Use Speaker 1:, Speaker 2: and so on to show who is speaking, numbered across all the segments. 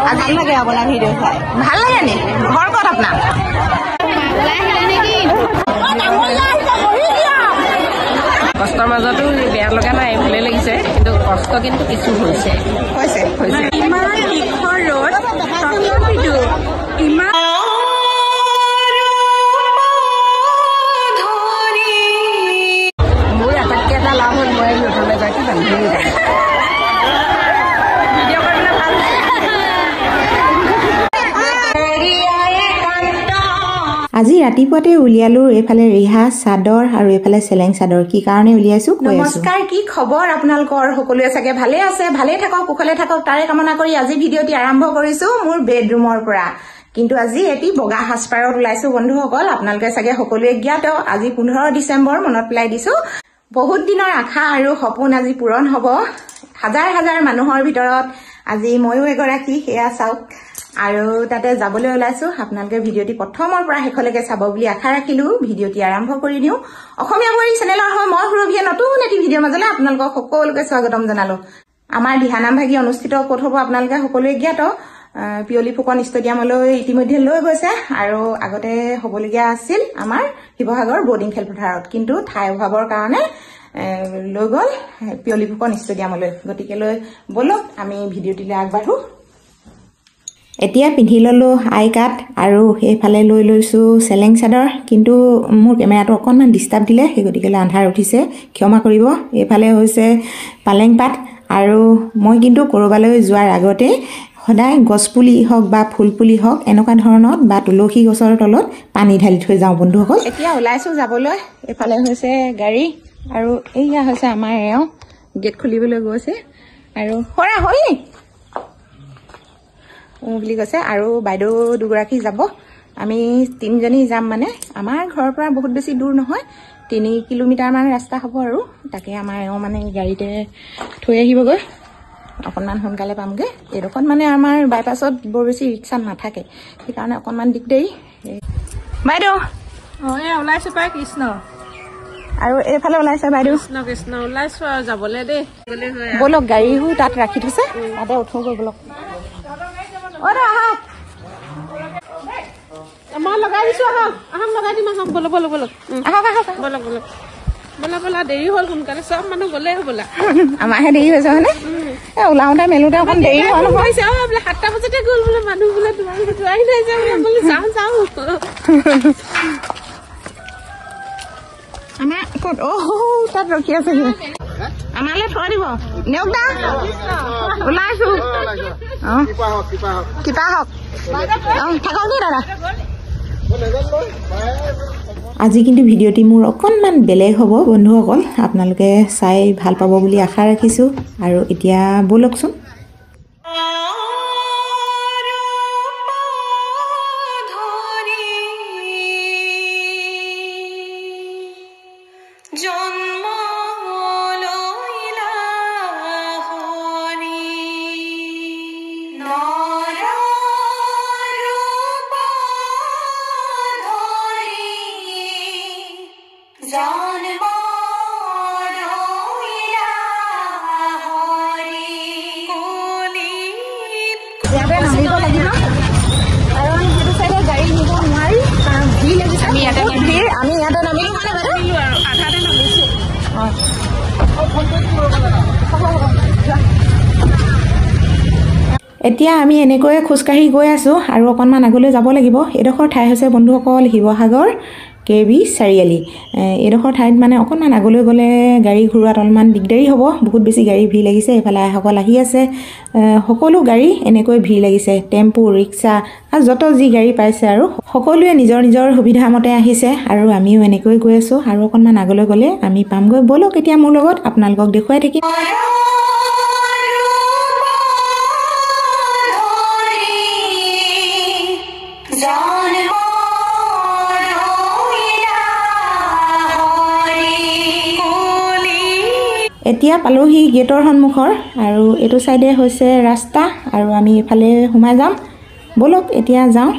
Speaker 1: ভাল লাগে আপোনাৰ ভিডিঅ' চাই ভাল লাগে নি ঘৰ ক'ত আপোনাৰ
Speaker 2: কষ্টৰ মাজতো বেয়া লগা নাই ভালে লাগিছে কিন্তু কষ্ট কিন্তু কিছু হৈছে মোৰ আটাইতকৈ এটা লাভ হ'ল মই নতুন এগৰাকী বান্ধৱী
Speaker 3: আজি ৰাতিপুৱাতে উলিয়ালো এফালে ৰিহা চাদৰ আৰু এফালে চেলেং চাদৰ কি কাৰণে উলিয়াইছো
Speaker 1: নমস্কাৰ কি খবৰ আপোনালোকৰ সকলোৱে চাগে ভালে আছে ভালে থাকক কুশলে থাকক তাৰে কামনা কৰি আজি ভিডিঅ'টি আৰম্ভ কৰিছো মোৰ বেডৰুমৰ পৰা কিন্তু আজি এটি বগা হাসপাৰত ওলাইছো বন্ধুসকল আপোনালোকে চাগে সকলোৱে জ্ঞাত আজি 15 ডিসেম্বৰ মনত পেলাই দিছো বহুত দিনৰ আশা আৰু সপোন আজি পূৰণ হ'ব হাজাৰ হাজাৰ মানুহৰ ভিতৰত আজি ময়ো এগৰাকী হেয়া চাওক আৰু তাতে যাবলৈ ওলাইছো আপোনালোকে ভিডিঅ'টি প্ৰথমৰ পৰা শেষলৈকে চাব বুলি আশা ৰাখিলো ভিডিঅ'টি আৰম্ভ কৰি দিও অসমীয়া বৰী চেনেলৰ হয় মই সুৰভিয়ে নতুন এটি ভিডিঅ' মাজলৈ আপোনালোকক সকলোকে স্বাগতম জনালো আমাৰ দিহানাম ভাগি অনুষ্ঠিত ক'ত হ'ব আপোনালোকে সকলোৱে জ্ঞাত পিয়লি ফুকন ষ্টেডিয়ামলৈ ইতিমধ্যে লৈ গৈছে আৰু আগতে হ'বলগীয়া আছিল আমাৰ শিৱসাগৰ বৰ্ডিং খেলপথাৰত কিন্তু ঠাই অভাৱৰ কাৰণে লৈ গ'ল পিয়লি ফুকন ষ্টেডিয়ামলৈ গতিকে লৈ বলক আমি ভিডিঅ'টিলৈ আগবাঢ়ো
Speaker 3: এতিয়া পিন্ধি ললো আই কাট আৰু এইফালে লৈ লৈছো চেলেং চাদৰ কিন্তু মোৰ কেমেৰাটো অকণমান ডিষ্টাৰ্ব দিলে সেই গতিকে আন্ধাৰ উঠিছে ক্ষমা কৰিব এইফালে হৈছে পালেং পাত আৰু মই কিন্তু কৰবালৈ যোৱাৰ আগতে সদায় গছপুলি হওক বা ফুলপুলি হওক এনেকুৱা ধৰণত বা তুলসী গছৰ তলত পানী ঢালি থৈ যাওঁ বন্ধুসকল
Speaker 1: এতিয়া ওলাইছো যাবলৈ এইফালে হৈছে গাড়ী আৰু এইয়া হৈছে আমাৰ এওঁ গেট খুলিবলৈ গৈছে আৰু হৰা হ'ল নি বুলি কৈছে আৰু বাইদেউ দুগৰাকী যাব আমি তিনিজনী যাম মানে আমাৰ ঘৰৰ পৰা বহুত বেছি দূৰ নহয় 3 কিলোমিটাৰ মান ৰাস্তা হ'ব আৰু তাকে আমাৰ এওঁ মানে গাড়ীতে থৈ আহিবগৈ অকণমান সোনকালে পামগৈ এইডোখৰত মানে আমাৰ বাইপাছত বৰ বেছি ৰিক্সা নাথাকে সেইকাৰণে অকণমান দিগদাৰী বাইদেউ
Speaker 2: ওলাইছো পাই কৃষ্ণ
Speaker 1: আৰু এইফালে ওলাইছে বাইদেউ
Speaker 2: কৃষ্ণ কৃষ্ণ ওলাইছো আৰু যাবলৈ দেই
Speaker 1: বলক গাড়ীও তাত ৰাখি থৈছে তাতে উঠোগৈ বলক
Speaker 2: মই লগাই দিছো আহক লগাই দিম আহক বলক বলক বলক বলক বলক বলা বলা দেৰি হ'ল সোনকালে চব মানুহ গ'লেই হ'বলা
Speaker 1: আমাৰহে দেৰি হৈছে হয়নে ওলাওঁতে মেলোঁতে অকণ দেৰি হ'ল
Speaker 2: হৈছে 7টা বজাতে গ'ল বোলে মানুহ বোলে তোমালোকে যোৱাই নাই যে বোলে যাওঁ যাওঁ
Speaker 1: আমাৰ ক'ত তাত ৰখি আছে আমালৈ থৈ দিব নিয়ক দা ওলাইছো কিবা হওক থাকক নি দাদা
Speaker 3: আজি কিন্তু ভিডিঅ'টি মোৰ অকণমান বেলেগ হ'ব বন্ধুসকল আপোনালোকে চাই ভাল পাব বুলি আশা ৰাখিছোঁ আৰু এতিয়া বলকচোন এতিয়া আমি এনেকৈ খোজকাঢ়ি গৈ আছোঁ আৰু অকণমান আগলৈ যাব লাগিব এইডোখৰ ঠাই হৈছে বন্ধুসকল শিৱসাগৰ KB চাৰিআলি এইডোখৰ ঠাইত মানে অকণমান আগলৈ গ'লে গাড়ী ঘূৰোৱাত অলপমান দিগদাৰী হ'ব বহুত বেছি গাড়ী ভিৰ লাগিছে এইফালে আইসকল আহি আছে সকলো গাড়ী এনেকৈ ভিৰ লাগিছে টেম্পু ৰিক্সা আৰু যত যি গাড়ী পাইছে আৰু সকলোৱে নিজৰ নিজৰ সুবিধা মতে আহিছে আৰু আমিও এনেকৈ গৈ আছোঁ আৰু অকণমান আগলৈ গ'লে আমি পামগৈ বলক এতিয়া মোৰ লগত আপোনালোকক দেখুৱাই থাকিম এতিয়া পালোহি গেটৰ সন্মুখৰ আৰু এইটো সাইডে হৈছে ৰাস্তা আৰু আমি এফালে সোমাই যাম বলক এতিয়া যাওঁ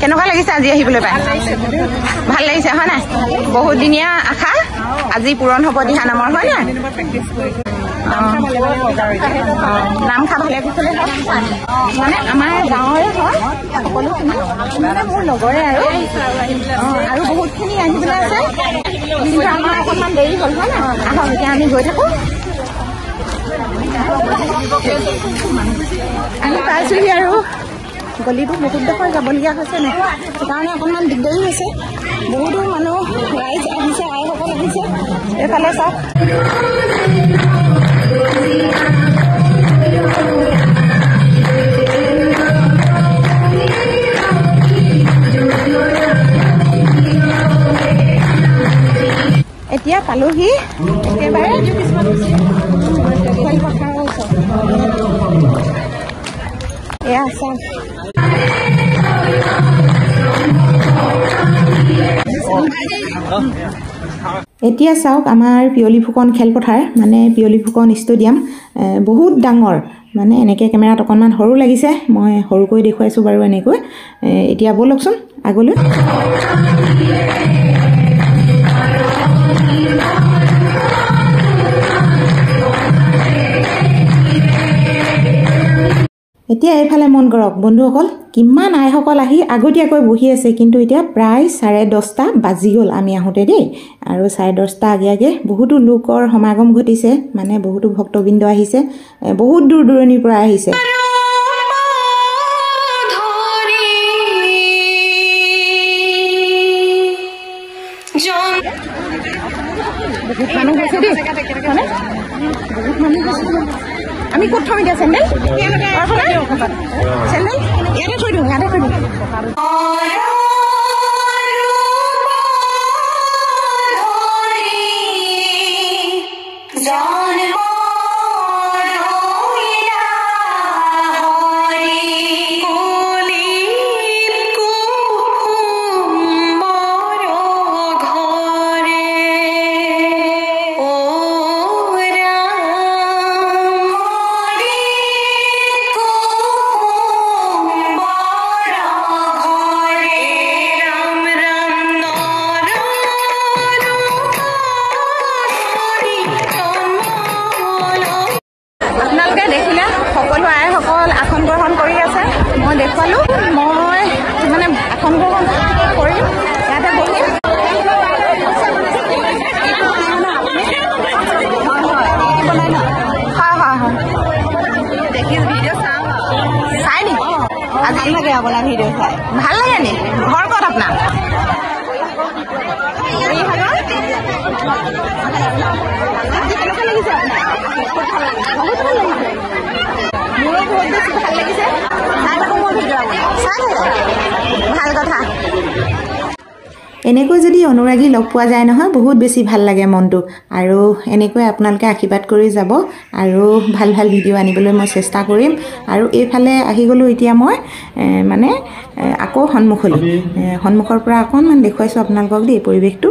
Speaker 1: কেনেকুৱা লাগিছে আজি আহিবলৈ পাই ভাল লাগিছে হয় নাই বহুত দিনীয়া আশা আজি পূৰণ হ'ব দিহা নামৰ হয় নাই নামখা ভালে কুশলে মানে আমাৰ গাঁৱৰে হয় সকলোখিনি মানে মোৰ লগৰে আৰু বহুতখিনি আহিবলৈ আছে কিন্তু আমাৰ অকণমান দেৰি হ'ল হয় নাই আহক এতিয়া আমি গৈ থাকোঁ আমি পাইছোঁহি আৰু গলিটো বহুত ডোখৰ যাবলগীয়া হৈছে নাই সেইকাৰণে অকণমান দিগদাৰী হৈছে বহুতো মানুহ ৰাইজ আহিছে আইসকল আহিছে এইফালে চাওক এতিয়া পালোহি একেবাৰে খেলপথাৰৰ ওচৰত এয়া চাওক
Speaker 3: এতিয়া চাওক আমাৰ পিয়লি ফুকন খেলপথাৰ মানে পিয়লি ফুকন ষ্টেডিয়াম বহুত ডাঙৰ মানে এনেকৈ কেমেৰাত অকণমান সৰু লাগিছে মই সৰুকৈ দেখুৱাইছোঁ বাৰু এনেকৈ এতিয়া ব'লকচোন আগলৈ এতিয়া এইফালে মন কৰক বন্ধুসকল কিমান আইসকল আহি আগতীয়াকৈ বহি আছে কিন্তু এতিয়া প্ৰায় 10:30 বাজি গ'ল আমি আহোঁতে দেই আৰু 10:30 আগে বহুতো লোকৰ সমাগম ঘটিছে মানে বহুতো ভক্তবৃন্দ আহিছে বহুত দূৰ দূৰণিৰ পৰা আহিছে
Speaker 1: বহুত মানুহ হৈছে দেই আমি ক'ত থওঁ এতিয়া চেণ্ডেল চেণ্ডেল ইয়াতে থৈ দিওঁ দেখুৱালোঁ মই মানে আসন গ্ৰহণ কৰিম ইয়াতে বহিম দেখি ভিডিঅ' চাই নি ভাল লাগে আপোনাৰ ভিডিঅ' চাই ভাল লাগে নি ঘৰ ক'ত আপোনাৰ মোৰো বহুত বেছি ভাল লাগিছে ভাল কথা
Speaker 3: এনেকৈ যদি অনুৰাগী লগ পোৱা যায় নহয় বহুত বেছি ভাল লাগে মনটো আৰু এনেকৈ আপোনালোকে আশীৰ্বাদ কৰি যাব আৰু ভাল ভাল ভিডিঅ' আনিবলৈ মই চেষ্টা কৰিম আৰু এইফালে আহি গ'লোঁ এতিয়া মই মানে আকৌ সন্মুখৰ পৰা অকণমান দেখুৱাইছোঁ আপোনালোকক দেই পৰিৱেশটো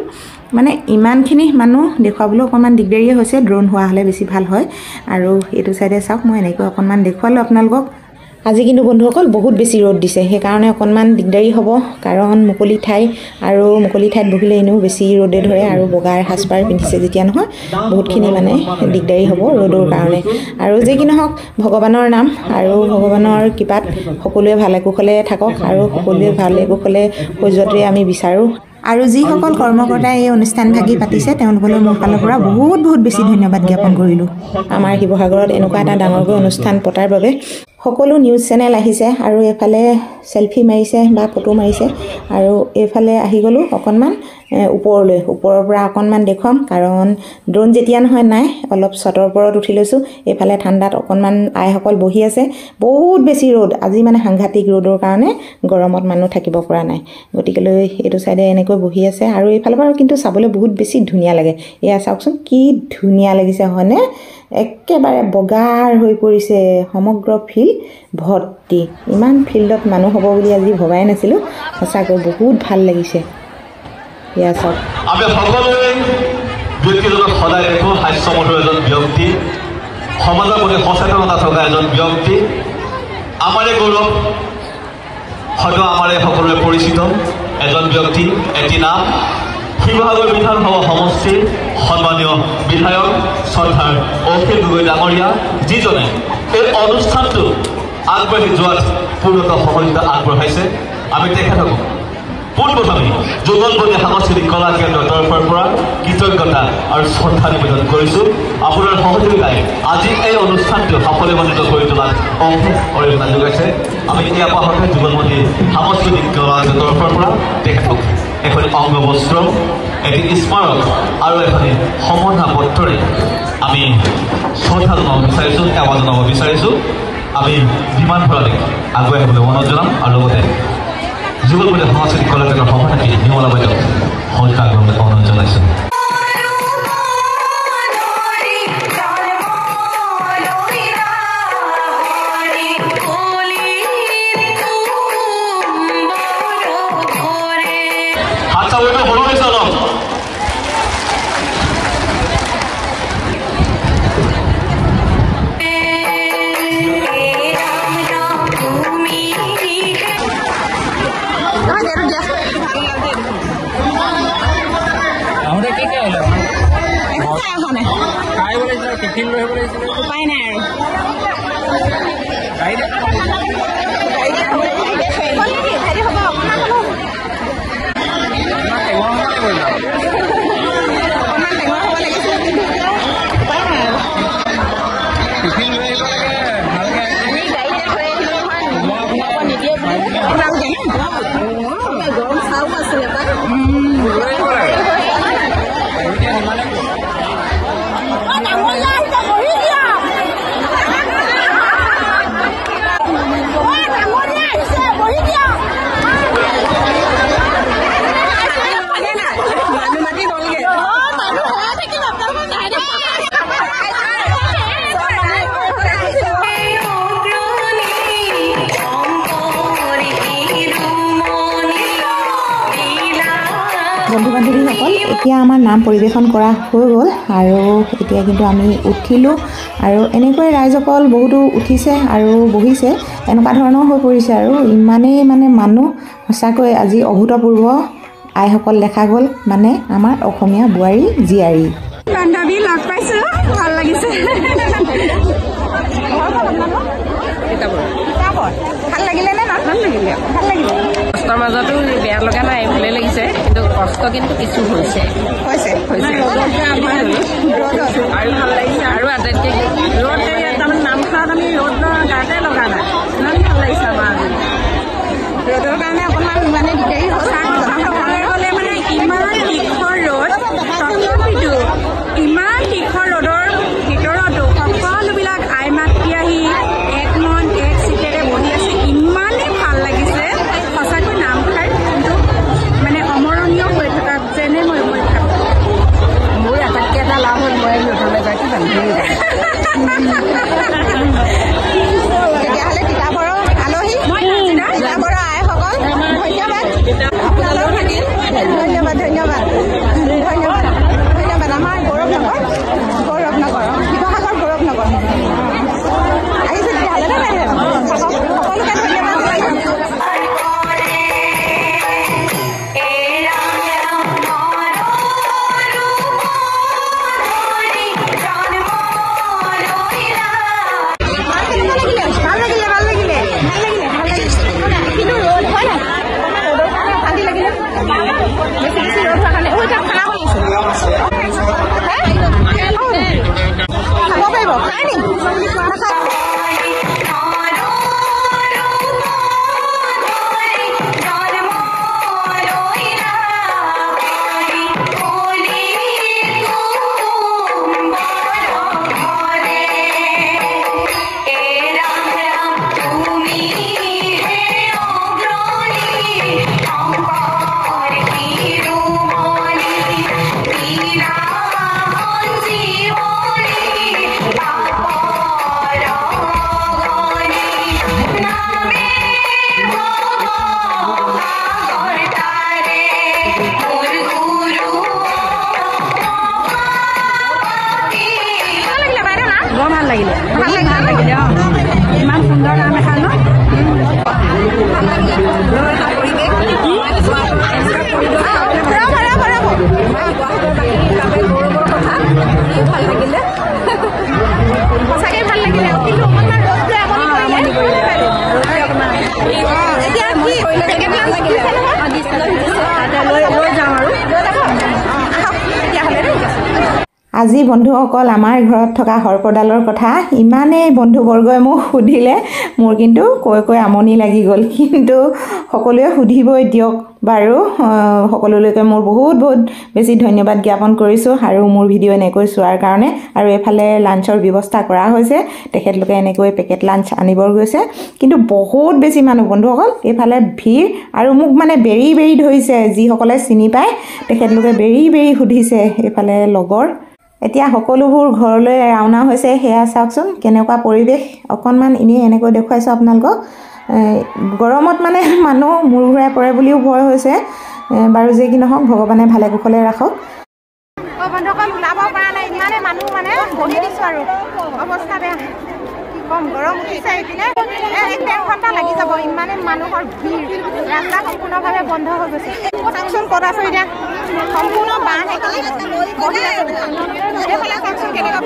Speaker 3: মানে ইমানখিনি মানুহ দেখুৱাবলৈ অকণমান দিগদাৰীয়ে হৈছে ড্ৰোন হোৱা হ'লে বেছি ভাল হয় আৰু এইটো চাইডে চাওক মই এনেকৈ অকণমান দেখুৱালোঁ আপোনালোকক আজি কিন্তু বন্ধুসকল বহুত বেছি ৰ'দ দিছে সেইকাৰণে অকণমান দিগদাৰী হ'ব কাৰণ মুকলি ঠাই আৰু মুকলি ঠাইত বহিলে এনেও বেছি ৰ'দে ধৰে আৰু বগাৰ সাজপাৰ পিন্ধিছে যেতিয়া নহয় বহুতখিনি মানে দিগদাৰী হ'ব ৰ'দৰ কাৰণে আৰু যি কি নহওক ভগৱানৰ নাম আৰু ভগৱানৰ কৃপাত সকলোৱে ভালে কুশলে থাকক আৰু সকলোৱে ভালে কুশলে হৈ যোৱাটোৱে আমি বিচাৰোঁ আৰু যিসকল কৰ্মকৰ্তাই এই অনুষ্ঠানভাগি পাতিছে তেওঁলোকলৈ মোৰ ফালৰ পৰা বহুত বহুত বেছি ধন্যবাদ জ্ঞাপন কৰিলোঁ আমাৰ শিৱসাগৰত এনেকুৱা এটা ডাঙৰকৈ অনুষ্ঠান পতাৰ বাবে সকলো নিউজ চেনেল আহিছে আৰু এফালে সেলফি মাৰিছে বা ফটো মাৰিছে আৰু এফালে আহি গ'লোঁ অকণমান ওপৰৰ পৰা অকণমান দেখুৱাম কাৰণ ড্ৰোন যেতিয়া নহয় নাই অলপ ছটৰ ওপৰত উঠি লৈছোঁ এফালে ঠাণ্ডাত অকণমান আইসকল বহি আছে বহুত বেছি ৰ'দ আজি মানে সাংঘাতিক ৰ'দৰ কাৰণে গৰমত মানুহ থাকিব পৰা নাই গতিকেলৈ এইটো চাইডে এনেকৈ বহি আছে আৰু এইফালৰ পৰা কিন্তু চাবলৈ বহুত বেছি ধুনীয়া লাগে এয়া চাওকচোন কি ধুনীয়া লাগিছে হয়নে একেবাৰে বগাৰ হৈ পৰিছে সমগ্ৰ ফিল্ড ভৰ্তি ইমান ফিল্ডত মানুহ হ'ব বুলি আজি ভবাই নাছিলোঁ সঁচাকৈ বহুত ভাল লাগিছে এয়া চাওক
Speaker 4: আমি সকলোৱে ব্যক্তিজনক সদায় দেখোঁ হাস্যমধুৰ এজন ব্যক্তি সমাজৰ প্ৰতি সচেতনতা থকা এজন ব্যক্তি আমাৰে গৌৰৱ হয়তো আমাৰ এই সকলোৰে পৰিচিত এজন ব্যক্তি, এটি নাম, শিৱসাগৰ বিধানসভা সমষ্টিৰ সন্মানীয় বিধায়ক শ্ৰদ্ধাৰ অখিল গগৈ ডাঙৰীয়া, যিজনে এই অনুষ্ঠানটো আগবাঢ়ি যোৱাত পূৰ্ণত সহযোগিতা আগবঢ়াইছে। আমি তেখেতক পোনপ্ৰথমে যুগলবতী সাংস্কৃতিক কলা কেন্দ্ৰৰ তৰফৰ পৰা কৃতজ্ঞতা আৰু শ্ৰদ্ধা নিবেদন কৰিছোঁ। আপোনাৰ সহযোগিতাই আজি এই অনুষ্ঠানটো সাফল্যমণ্ডিত কৰি তোলাত অশেষ অৰিহণা যোগাইছে। আমি ইয়াৰ পাছতে যুগলবতী সাংস্কৃতিক কলা কেন্দ্ৰৰ তৰফৰ পৰা তেখেতক এখন অংগবস্ত্ৰ, এটি স্মাৰক আৰু এখন সম্বৰ্ধনা পত্ৰৰে আমি শ্ৰদ্ধা জনাব বিচাৰিছোঁ, সেৱা জনাব বিচাৰিছোঁ। আমি বিমান ভৰালিক আগুৱাই আহিবলৈ অনুৰোধ জনাম আৰু লগতে যুগলবতী সাংস্কৃতিক কলা কেন্দ্ৰৰ সভাপতি নিৰ্মলা বাইদেউ সহযোগিতা আগবঢ়াবলৈ অনুৰোধ জনাইছোঁ।
Speaker 1: উপায় নাই গৰম চাও আছিলে
Speaker 3: বন্ধু বান্ধৱীসকল, এতিয়া আমাৰ নাম পৰিৱেশন কৰা হৈ গ'ল আৰু এতিয়া কিন্তু আমি উঠিলোঁ আৰু এনেকৈ ৰাইজসকল বহুতো উঠিছে আৰু বহিছে, এনেকুৱা ধৰণৰ হৈ পৰিছে আৰু ইমানেই মানে মানুহ, সঁচাকৈ আজি অভূতপূৰ্ব আইসকল দেখা গ'ল, মানে আমাৰ অসমীয়া বোৱাৰী জীয়াৰী।
Speaker 1: বান্ধৱী লগ পাইছোঁ, ভাল লাগিছে। ভাল লাগিলে নে? ভাল লাগিলে, ভাল লাগিলে।
Speaker 2: কষ্টৰ মাজতো বেয়া লগা নাই, ভালেই লাগিছে, কিন্তু কষ্ট কিন্তু কিছু হৈছে। আৰু ভাল লাগিছে, আৰু আটাইতকৈ ৰ'দ তাৰমানে নামঘৰত আমি ৰ'দৰ গাতে লগা নাই, ইমান ভাল লাগিছে আমাৰ।
Speaker 1: ৰ'দৰ কাৰণে অকণমান মানে দিগদাৰী
Speaker 2: হ'লে মানে ইমান তীখৰ ৰ'দ, তথাপিতো ইমান তীখৰ ৰ'দৰ ভিতৰতো সকলোবিলাক আই মাতৃ আহি এক মন এক চিতেৰে বহি আছে, ইমানেই ভাল লাগিছে। সঁচাকৈ নামঘৰ কিন্তু মানে অমৰণীয় হৈ থকা যেনে মই ভাবোঁ। মোৰ আটাইতকৈ এটা লাভ হ'ল, মই নতুন এগৰাকী
Speaker 3: আজি বন্ধুসকল আমাৰ ঘৰত থকা সৰ্পডালৰ কথা ইমানেই বন্ধুবৰ্গই মোক সুধিলে মোৰ কিন্তু কৈ আমনি লাগি গ'ল কিন্তু সকলোৱে সুধিবই দিয়ক বাৰু সকলোলৈকে মোৰ বহুত বেছি ধন্যবাদ জ্ঞাপন কৰিছোঁ আৰু মোৰ ভিডিঅ' এনেকৈ চোৱাৰ কাৰণে আৰু এফালে লাঞ্চৰ ব্যৱস্থা কৰা হৈছে তেখেতলোকে এনেকৈ পেকেট লাঞ্চ আনিবৰ গৈছে কিন্তু বহুত বেছি মানুহ বন্ধুসকল এইফালে ভিৰ আৰু মোক মানে বেৰি ধৰিছে যিসকলে চিনি পায় তেখেতলোকে বেৰি সুধিছে এইফালে লগৰ এতিয়া সকলোবোৰ ঘৰলৈ ৰাওনা হৈছে সেয়া চাওকচোন কেনেকুৱা পৰিৱেশ অকণমান এনেকৈ দেখুৱাইছোঁ আপোনালোকক গৰমত মানে মানুহ মূৰ ঘূৰাই পৰে বুলিও ভয় হৈছে বাৰু যে কি নহওক ভগৱানে ভালে কুশলে ৰাখক
Speaker 1: বন্ধুসকল ওলাব পৰা নাই ইমানে মানুহ মানে বহি দিছোঁ আৰু অৱস্থা বেয়া কম গৰম উঠিছে এইপিনে 1-1.5 ঘণ্টা লাগি যাব ইমানে মানুহৰ ভিৰ ৰাস্তা সম্পূৰ্ণভাৱে বন্ধ হৈ গৈছে চাওকচোন ক'ত আছোঁ এতিয়া সম্পূৰ্ণ বাঁহ থাকি বহি আছোঁ এইফালে চাওকচোন কেনেকুৱা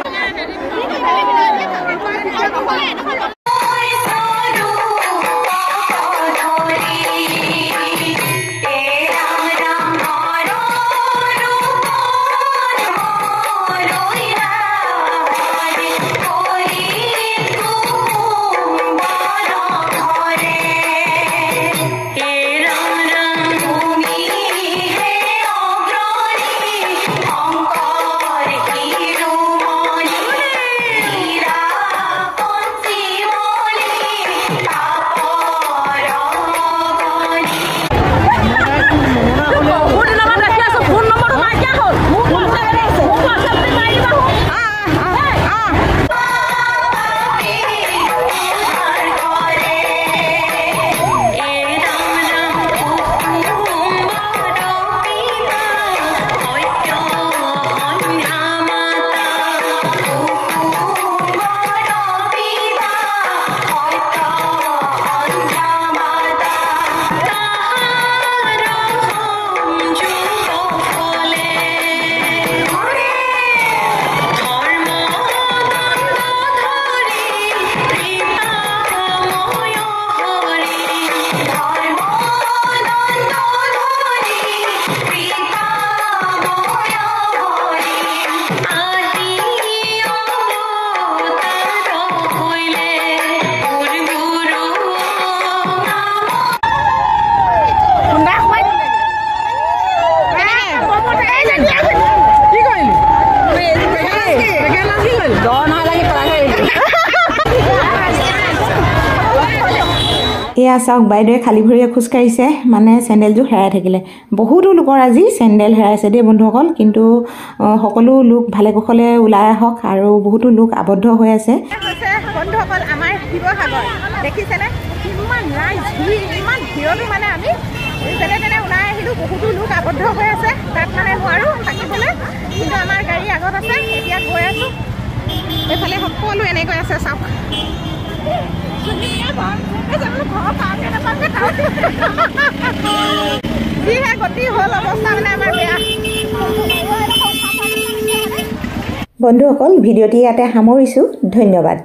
Speaker 3: এয়া চাওক বাইদেৱে খালী ভৰিৰে খোজকাঢ়িছে মানে চেণ্ডেলযোৰ হেৰাই থাকিলে বহুতো লোকৰ আজি চেণ্ডেল হেৰাইছে দেই বন্ধুসকল কিন্তু সকলো লোক ভালে কুশলে ওলাই আহক আৰু বহুতো লোক আবদ্ধ হৈ আছে
Speaker 1: বন্ধুসকল আমাৰ শিৱসাগৰ দেখিছেনে কিমান ৰাইজ ইমান ভিৰতো মানে আমি যেনে তেনে ওলাই আহিলোঁ বহুতো লোক আবদ্ধ হৈ আছে তাত মানে নোৱাৰোঁ থাকিবলৈ কিন্তু আমাৰ গাড়ী আগত আছে এতিয়া গৈ আছোঁ এইফালে সকলো এনেকৈ আছে চাওক যিহে গতি হ'ল অৱস্থা মানে আমাৰ বেয়া
Speaker 3: বন্ধুসকল ভিডিঅ'টি ইয়াতে সামৰিছোঁ ধন্যবাদ